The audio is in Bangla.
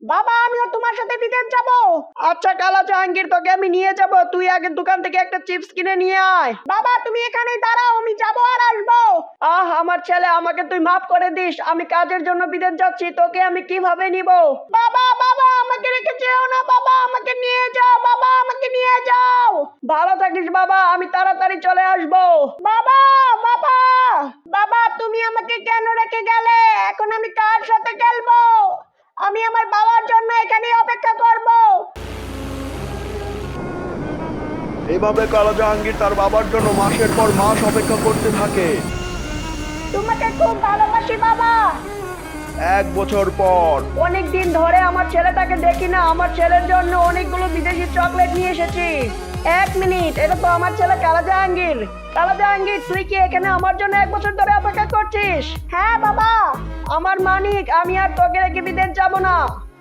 বাবা আমিও তোমার সাথে বিদেশ যাব। আচ্ছা কালা জাহাঙ্গীর, তোকে আমি নিয়ে যাব, তুই আগে দোকান থেকে একটা চিপস কিনে নিয়ে আয়। বাবা তুমি এখানেই দাঁড়াও, আমি যাবো আর আসবো। আমার ছেলে, আমাকে তুই মাফ করে দিস, আমি কাজের জন্য বিদেশ যাচ্ছি, তোকে আমি কিভাবে নিব? বাবা বাবা আমাকে রেখে যেও না, বাবা আমাকে নিয়ে যাও, বাবা আমাকে নিয়ে যাও। ভালো থাকিস বাবা, আমি তাড়াতাড়ি চলে আসবো। বাবা বাবা বাবা তুমি আমাকে কেন রেখে গেলে? এখন আমি কার সাথে খেলবো? আমি আমার বাবার জন্য এখানে অপেক্ষা করব। এভাবে কালা জাহাঙ্গীর তার বাবার জন্য মাসের পর মাস অপেক্ষা করতে থাকে। তোমাকে খুব ভালোবাসি বাবা। 1 বছর পর অনেক দিন ধরে আমার ছেলেটাকে দেখি না, আমার ছেলের জন্য অনেকগুলো বিদেশি চকলেট নিয়ে এসেছি। 1 মিনিট, এটা তো আমার ছেলে কালা জাহাঙ্গীর। কালা জাহাঙ্গীর তুই কি এখানে আমার জন্য 1 বছর ধরে অপেক্ষা করছিস? হ্যাঁ বাবা। আমার মানিক, আমি আর তোকে রেখে বিদেশ যাব না।